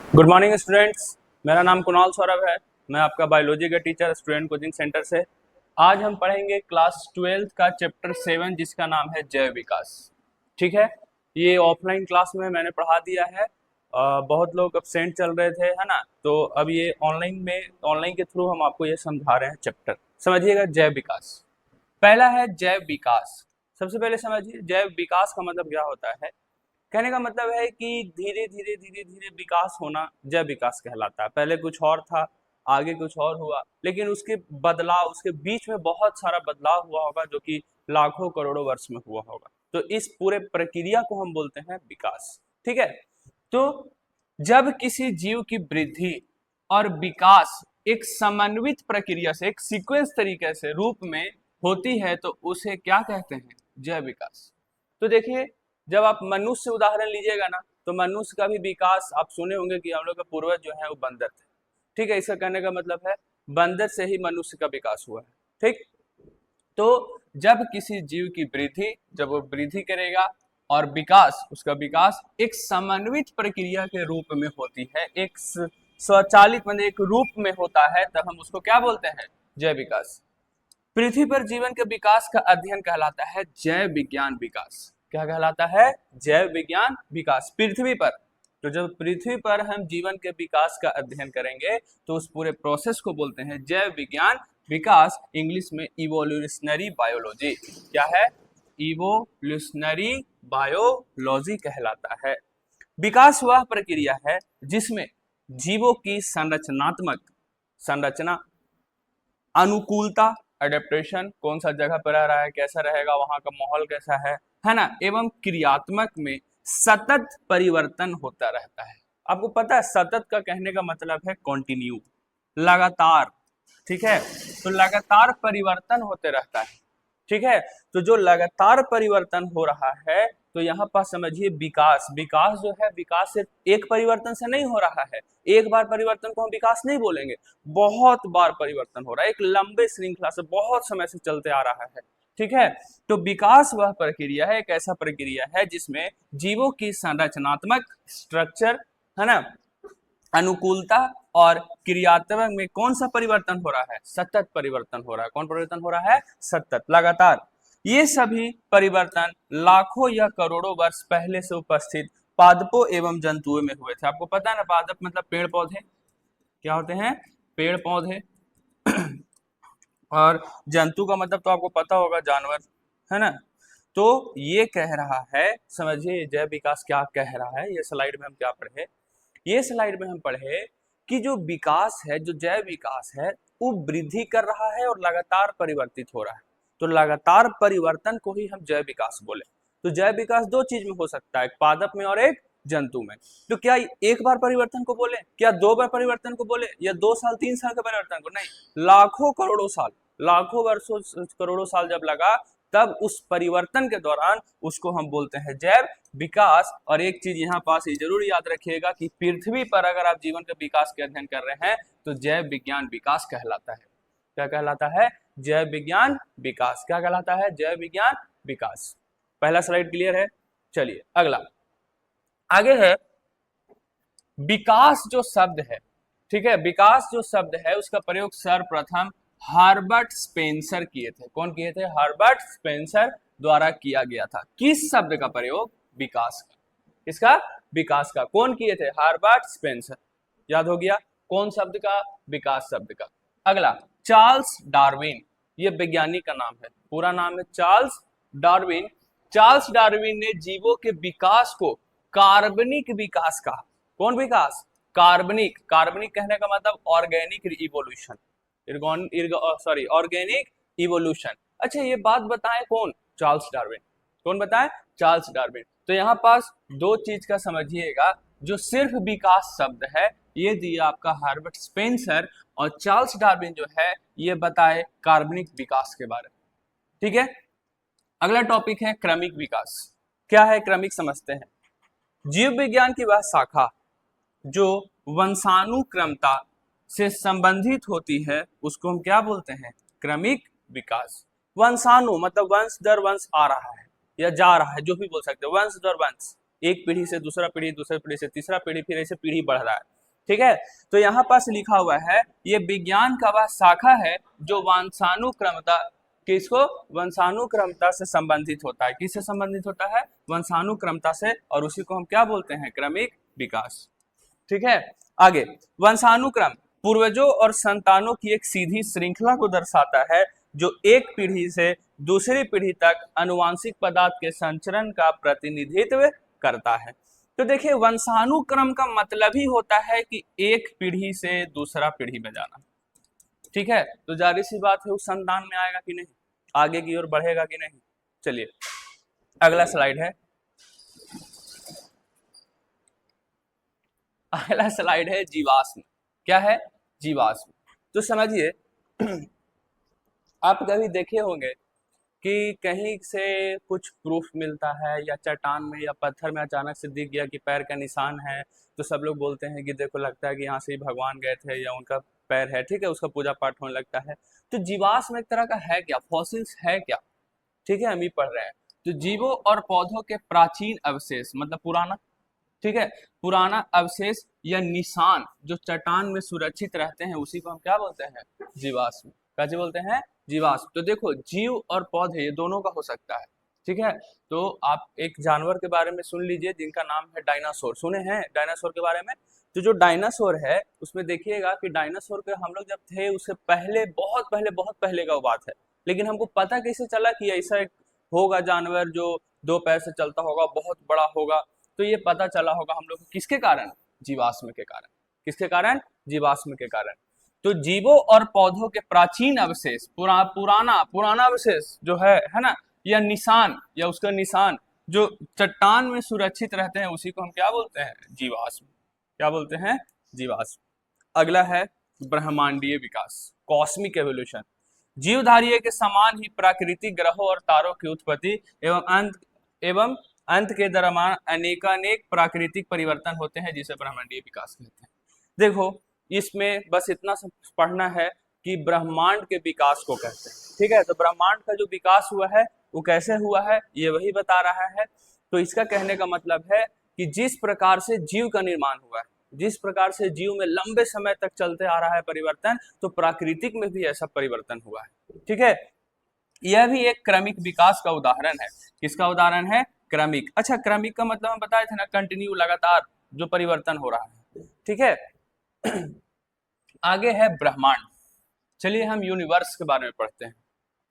Good morning students. मेरा नाम कुणाल सौरभ है। मैं आपका बायोलॉजी का टीचर स्टूडेंट कोचिंग सेंटर से। आज हम पढ़ेंगे क्लास 12 का चैप्टर 7 जिसका नाम है जैव विकास। ठीक है, ये ऑफलाइन क्लास में मैंने पढ़ा दिया है। बहुत लोग एब्सेंट चल रहे थे, है ना, तो अब ये ऑनलाइन के थ्रू हम आपको ये समझा रहे हैं चैप्टर। समझिएगा, जैव विकास पहला है जैव विकास। सबसे पहले समझिए जैव विकास का मतलब क्या होता है। कहने का मतलब है कि धीरे धीरे विकास होना जैव विकास कहलाता है। पहले कुछ और था, आगे कुछ और हुआ, लेकिन उसके बदलाव, उसके बीच में बहुत सारा बदलाव हुआ होगा जो कि लाखों करोड़ों वर्ष में हुआ होगा। तो इस पूरे प्रक्रिया को हम बोलते हैं विकास। ठीक है, तो जब किसी जीव की वृद्धि और विकास एक समन्वित प्रक्रिया से, एक सीक्वेंस तरीके से रूप में होती है तो उसे क्या कहते हैं? जैव विकास। तो देखिए, जब आप मनुष्य उदाहरण लीजिएगा ना, तो मनुष्य का भी विकास आप सुने होंगे कि हम लोग का पूर्वज जो है वो बंदर थे। ठीक है, इसका कहने का मतलब है बंदर से ही मनुष्य का विकास हुआ है। ठीक, तो जब किसी जीव की वृद्धि, जब वो वृद्धि करेगा और विकास, उसका विकास एक समन्वित प्रक्रिया के रूप में होती है, एक स्वचालित मतलब एक रूप में होता है, तब हम उसको क्या बोलते हैं? जैव विकास। पृथ्वी पर जीवन के विकास का अध्ययन कहलाता है जैव विज्ञान विकास। क्या कहलाता है? जैव विज्ञान विकास। पृथ्वी पर, तो जब पृथ्वी पर हम जीवन के विकास का अध्ययन करेंगे तो उस पूरे प्रोसेस को बोलते हैं जैव विज्ञान विकास। इंग्लिश में इवोल्यूशनरी बायोलॉजी। क्या है? इवोल्यूशनरी बायोलॉजी कहलाता है। विकास वह प्रक्रिया है जिसमें जीवों की संरचना, अनुकूलता, एडेप्टेशन, कौन सा जगह पर रह रहा है, कैसा रहेगा, वहां का माहौल कैसा है ना, एवं क्रियात्मक में सतत परिवर्तन होता रहता है। आपको पता है सतत का कहने का मतलब है कॉन्टिन्यू, लगातार। ठीक है, तो लगातार परिवर्तन होते रहता है। ठीक है, तो जो लगातार परिवर्तन हो रहा है, तो यहाँ पर समझिए विकास। विकास जो है, विकास सिर्फ एक परिवर्तन से नहीं हो रहा है। एक बार परिवर्तन को हम विकास नहीं बोलेंगे, बहुत बार परिवर्तन हो रहा है, एक लंबे श्रृंखला से बहुत समय से चलते आ रहा है। ठीक है, तो विकास वह प्रक्रिया है, एक ऐसा प्रक्रिया है जिसमें जीवों की संरचनात्मक स्ट्रक्चर, है ना, अनुकूलता और क्रियात्मक में कौन सा परिवर्तन हो रहा है? सतत परिवर्तन हो रहा है। कौन परिवर्तन हो रहा है? सतत, लगातार। ये सभी परिवर्तन लाखों या करोड़ों वर्ष पहले से उपस्थित पादपों एवं जंतुओं में हुए थे। आपको पता है ना, पादप मतलब पेड़ पौधे। क्या होते हैं? पेड़ पौधे। और जंतु का मतलब तो आपको पता होगा, जानवर, है ना। तो ये कह रहा है, समझिए जैव विकास क्या कह रहा है। ये स्लाइड में हम क्या पढ़े? ये स्लाइड में हम पढ़े कि जो विकास है, जो जैव विकास है, वो वृद्धि कर रहा है और लगातार परिवर्तित हो रहा है। तो लगातार परिवर्तन को ही हम जैव विकास बोले। तो जैव विकास दो चीज में हो सकता है, एक पादप में और एक जंतु में। तो क्या एक बार परिवर्तन को बोले, क्या दो बार परिवर्तन को बोले, या 2 साल 3 साल के परिवर्तन को? नहीं, लाखों करोड़ों साल, लाखों वर्षों करोड़ों साल जब लगा, तब उस परिवर्तन के दौरान उसको हम बोलते हैं जैव विकास। और एक चीज यहाँ पास ये जरूर याद रखिएगा कि पृथ्वी पर अगर आप जीवन के विकास के अध्ययन कर रहे हैं तो जैव विज्ञान विकास कहलाता है। क्या कहलाता है? जैव विज्ञान विकास। क्या कहलाता है? जैव विज्ञान विकास। पहला स्लाइड क्लियर है? चलिए अगला, आगे है विकास जो शब्द है। ठीक है, विकास जो शब्द है उसका प्रयोग सर्वप्रथम हार्बर्ट स्पेंसर किए थे। कौन किए थे? हार्बर्ट स्पेंसर द्वारा किया गया था। किस शब्द का प्रयोग? विकास का। किसका? विकास का। कौन किए थे? हार्बर्ट स्पेंसर। याद हो गया कौन शब्द का? विकास शब्द का। अगला, चार्ल्स डार्विन। ये वैज्ञानिक का नाम है, पूरा नाम है चार्ल्स डार्विन। चार्ल्स डार्विन ने जीवों के विकास को कार्बनिक विकास कहा। कौन विकास? कार्बनिक। कार्बनिक कहने का मतलब ऑर्गेनिक इवोल्यूशन, ऑर्गेनिक इवोल्यूशन। अच्छा, ये बात बताएं कौन? Charles Darwin. कौन बताएं? Charles Darwin. तो यहाँ पास दो चीज का समझिएगा, जो सिर्फ विकास शब्द है ये दिया आपका हार्बर्ट स्पेंसर, और चार्ल्स डार्विन जो है ये बताए कार्बनिक विकास के बारे में। ठीक है, अगला टॉपिक है क्रमिक विकास। क्या है क्रमिक? समझते हैं। जीव विज्ञान की वह शाखा जो वंशानुक्रमता से संबंधित होती है उसको हम क्या बोलते हैं? क्रमिक विकास। वंशाणु मतलब वंश दर वंश आ रहा है या जा रहा है, जो भी बोल सकते हैं। वंश दर वंश, एक पीढ़ी से दूसरा पीढ़ी, दूसरी पीढ़ी से तीसरा पीढ़ी, फिर ऐसे पीढ़ी बढ़ रहा है। ठीक है, तो यहाँ पास लिखा हुआ है ये विज्ञान का वह शाखा है जो वंशानुक्रमता, किसको, वंशानुक्रमता से संबंधित होता है। किससे संबंधित होता है, वंशानुक्रमता से, और उसी को हम क्या बोलते हैं, क्रमिक विकास। ठीक है, आगे, वंशानुक्रम पूर्वजों और संतानों की एक सीधी श्रृंखला को दर्शाता है जो एक पीढ़ी से दूसरी पीढ़ी तक अनुवांशिक पदार्थ के संचरण का प्रतिनिधित्व करता है। तो देखिए वंशानुक्रम का मतलब ही होता है कि एक पीढ़ी से दूसरा पीढ़ी में जाना। ठीक है, तो जाहिर सी बात है उस संतान में आएगा कि नहीं, आगे की ओर बढ़ेगा कि नहीं। चलिए अगला स्लाइड है, अगला स्लाइड है जीवाश्म। क्या है, जीवाश्म। तो समझिए आप कभी देखे होंगे कि कहीं से कुछ प्रूफ मिलता है या चट्टान में या पत्थर में अचानक से दिख गया कि पैर का निशान है, तो सब लोग बोलते हैं कि देखो लगता है कि यहाँ से ही भगवान गए थे या उनका पैर है। ठीक है, उसका पूजा पाठ होने लगता है। तो जीवाश्म एक तरह का है क्या, फॉसिल्स है क्या। ठीक है, हम ही पढ़ रहे हैं। तो जीवों और पौधों के प्राचीन अवशेष मतलब पुराना, ठीक है, पुराना अवशेष या निशान जो चट्टान में सुरक्षित रहते हैं उसी को हम क्या बोलते हैं, जीवाश्म। कैसे बोलते हैं, जीवाश्म। तो देखो जीव और पौधे ये दोनों का हो सकता है। ठीक है, तो आप एक जानवर के बारे में सुन लीजिए जिनका नाम है डायनासोर। सुने हैं डायनासोर के बारे में। तो जो डायनासोर है उसमें देखिएगा कि डायनासोर के हम लोग जब थे उससे पहले, बहुत पहले का वो बात है, लेकिन हमको पता कैसे चला कि ऐसा एक होगा जानवर जो 2 पैर से चलता होगा, बहुत बड़ा होगा। तो ये पता चला होगा हम लोग को किसके कारण, जीवाश्म के कारण। किसके कारण, जीवाश्म के कारण। तो जीवों और पौधों के प्राचीन अवशेष, पुराना अवशेष जो है ना, या निशान, या उसका निशान जो चट्टान में सुरक्षित रहते हैं उसी को हम क्या बोलते हैं, जीवाश्म। क्या बोलते हैं, जीवाश्म। अगला है ब्रह्मांडीय विकास, कॉस्मिक एवोल्यूशन। जीवधारी के समान ही प्राकृतिक ग्रहों और तारों की उत्पत्ति एवं अंत के दरम्यान अनेकानेक प्राकृतिक परिवर्तन होते हैं जिसे ब्रह्मांडीय विकास कहते हैं। देखो इसमें बस इतना पढ़ना है कि ब्रह्मांड के विकास को कहते हैं। ठीक है, तो ब्रह्मांड का जो विकास हुआ है वो कैसे हुआ है ये वही बता रहा है। तो इसका कहने का मतलब है कि जिस प्रकार से जीव का निर्माण हुआ है, जिस प्रकार से जीव में लंबे समय तक चलते आ रहा है परिवर्तन, तो प्राकृतिक में भी ऐसा परिवर्तन हुआ है। ठीक है, यह भी एक क्रमिक विकास का उदाहरण है। किसका उदाहरण है, क्रमिक। अच्छा, क्रमिक का मतलब हम बताए थे ना, कंटिन्यू, लगातार जो परिवर्तन हो रहा है। ठीक है, आगे है ब्रह्मांड। चलिए हम यूनिवर्स के बारे में पढ़ते हैं।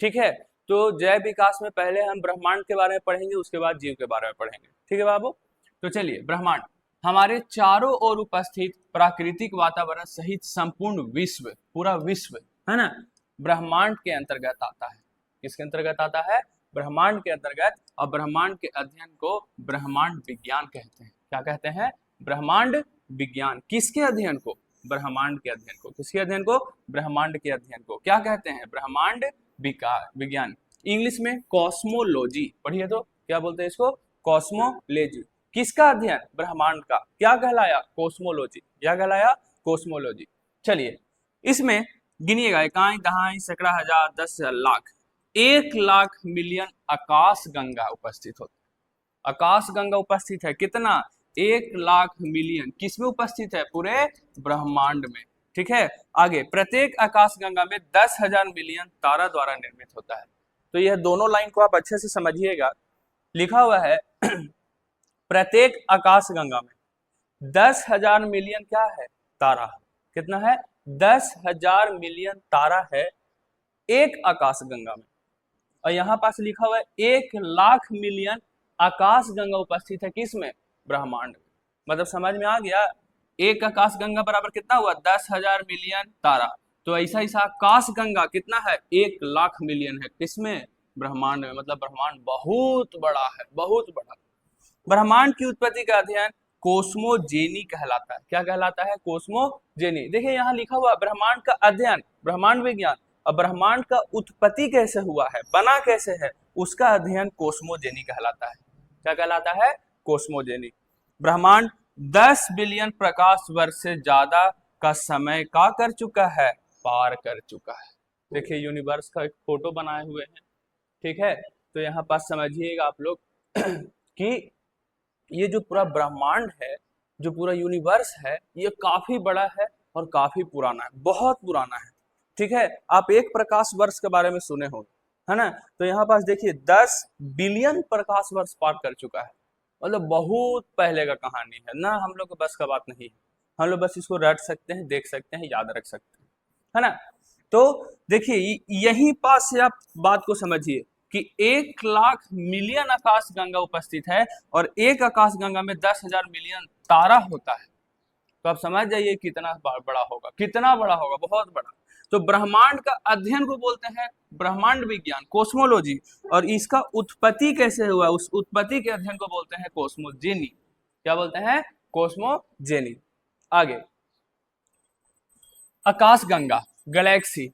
ठीक है, तो जैव विकास में पहले हम ब्रह्मांड के बारे में पढ़ेंगे, उसके बाद जीव के बारे में पढ़ेंगे। ठीक है बाबू, तो चलिए ब्रह्मांड हमारे चारों ओर उपस्थित प्राकृतिक वातावरण सहित संपूर्ण विश्व, पूरा विश्व है ना, ब्रह्मांड के अंतर्गत आता है। किसके अंतर्गत आता है, ब्रह्मांड के अंतर्गत। और ब्रह्मांड के अध्ययन को ब्रह्मांड विज्ञान कहते हैं। क्या कहते हैं, ब्रह्मांड विज्ञान। किसके अध्ययन को, ब्रह्मांड के अध्ययन को। किसके अध्ययन को, ब्रह्मांड के अध्ययन को क्या कहते हैं, ब्रह्मांड विज्ञान। इंग्लिश में कॉस्मोलॉजी पढ़िए, तो क्या बोलते हैं इसको, कॉस्मोलॉजी। किसका अध्ययन, ब्रह्मांड का। क्या कहलाया, कॉस्मोलॉजी। क्या कहलाया, कॉस्मोलॉजी। चलिए इसमें गिनिएगा, इकाई दहाई सैकड़ा हजार 10,000 लाख, 1,00,000 मिलियन आकाश गंगा उपस्थित होते हैं। आकाश गंगा उपस्थित है कितना, 1,00,000 मिलियन। किसमें उपस्थित है, पूरे ब्रह्मांड में। ठीक है, आगे प्रत्येक आकाश गंगा में 10,000 मिलियन तारा द्वारा निर्मित होता है। तो यह दोनों लाइन को आप अच्छे से समझिएगा। लिखा हुआ है प्रत्येक आकाश गंगा में 10,000 मिलियन क्या है, तारा। कितना है, 10,000 मिलियन तारा है एक आकाश गंगा में। और यहाँ पास लिखा हुआ है 1,00,000 मिलियन आकाश गंगा उपस्थित है किसमें, ब्रह्मांड में। मतलब समझ में आ गया, एक आकाश गंगा बराबर कितना हुआ, 10,000 मिलियन तारा। तो ऐसा ऐसा आकाश गंगा कितना है, 1,00,000 मिलियन है किसमें, ब्रह्मांड में। मतलब ब्रह्मांड बहुत बड़ा है, बहुत बड़ा। ब्रह्मांड की उत्पत्ति का अध्ययन कोस्मोजेनी कहलाता है। क्या कहलाता है, कोस्मोजेनी। देखिए यहाँ लिखा हुआ ब्रह्मांड का अध्ययन, ब्रह्मांड विज्ञान। और ब्रह्मांड का उत्पत्ति कैसे हुआ है, बना कैसे है, उसका अध्ययन कोस्मोजेनी कहलाता है। क्या कहलाता है, कोस्मोजेनी। ब्रह्मांड 10 बिलियन प्रकाश वर्ष से ज्यादा का समय का कर चुका है, पार कर चुका है। देखिए यूनिवर्स का एक फोटो बनाए हुए हैं। ठीक है, तो यहाँ पास समझिएगा आप लोग कि ये जो पूरा ब्रह्मांड है जो पूरा यूनिवर्स है ये काफी बड़ा है और काफी पुराना है, बहुत पुराना है। ठीक है, आप एक प्रकाश वर्ष के बारे में सुने हो, है ना? तो यहाँ पास देखिए 10 बिलियन प्रकाश वर्ष पार कर चुका है। मतलब बहुत पहले का कहानी है ना, हम लोग को बस का बात नहीं है। हम लोग बस इसको रट सकते हैं, देख सकते हैं, याद रख सकते हैं, है ना? तो देखिए यही पास से आप बात को समझिए कि 1 लाख मिलियन आकाश गंगा उपस्थित है और एक आकाश गंगा में 10,000 मिलियन तारा होता है। तो आप समझ जाइए कितना बड़ा होगा, कितना बड़ा होगा, बहुत बड़ा। तो ब्रह्मांड का अध्ययन को बोलते हैं ब्रह्मांड विज्ञान, कोस्मोलॉजी, और इसका उत्पत्ति कैसे हुआ उस उत्पत्ति के अध्ययन को बोलते हैं कोस्मोजेनी। क्या बोलते हैं? कोस्मोजेनी। आगे आकाश गंगा, गैलेक्सी,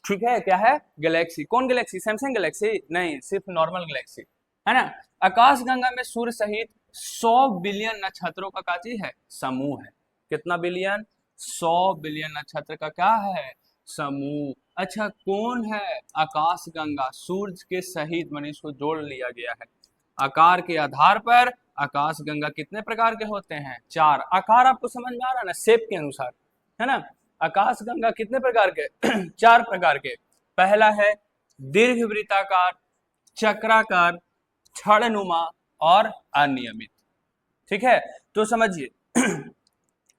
ठीक है, क्या है? गैलेक्सी। कौन गैलेक्सी? सैमसंग गैलेक्सी नहीं, सिर्फ नॉर्मल गैलेक्सी, है ना? आकाश गंगा में सूर्य सहित 100 बिलियन नक्षत्रों का क्या चीज है? समूह है। कितना बिलियन? 100 बिलियन नक्षत्र का क्या है? समूह। अच्छा, कौन है? आकाश गंगा सूर्य के सहित, मैंने इसको जोड़ लिया गया है। आकार के आधार पर आकाश गंगा कितने प्रकार के होते हैं? 4। आकार आपको समझ में आ रहा है ना, शेप के अनुसार, है ना? आकाश गंगा कितने प्रकार के? 4 प्रकार के। पहला है दीर्घवृत्ताकार, चक्राकार, छड़नुमा और अनियमित। ठीक है, तो समझिए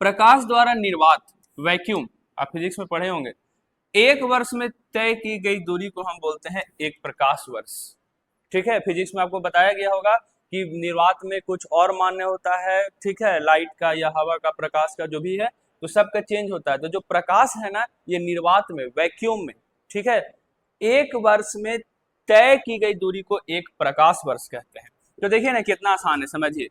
प्रकाश द्वारा निर्वात, वैक्यूम, आप फिजिक्स में पढ़े होंगे। एक वर्ष में तय की गई दूरी को हम बोलते हैं एक प्रकाश वर्ष। ठीक है, फिजिक्स में आपको बताया गया होगा कि निर्वात में कुछ और मान्य होता है, ठीक है, लाइट का या हवा का, प्रकाश का, जो भी है, तो सबका चेंज होता है। तो जो प्रकाश है ना, ये निर्वात में, वैक्यूम में, ठीक है, एक वर्ष में तय की गई दूरी को एक प्रकाश वर्ष कहते हैं। तो देखिए ना कितना आसान है, समझिए।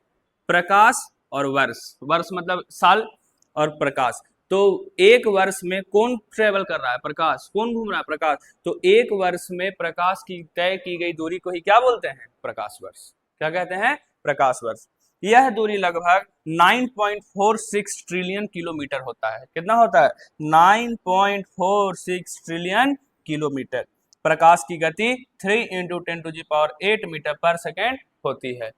प्रकाश और वर्ष, वर्ष मतलब साल, और प्रकाश, तो एक वर्ष में कौन ट्रेवल कर रहा है? प्रकाश। कौन घूम रहा है? प्रकाश। तो एक वर्ष में प्रकाश की तय की गई दूरी को ही क्या बोलते हैं? प्रकाश वर्ष। क्या कहते हैं? प्रकाश वर्ष। यह दूरी लगभग 9.46 ट्रिलियन किलोमीटर होता है। कितना होता है? 9.46 ट्रिलियन किलोमीटर। प्रकाश की गति 3 × 10⁸ मीटर पर सेकेंड होती है।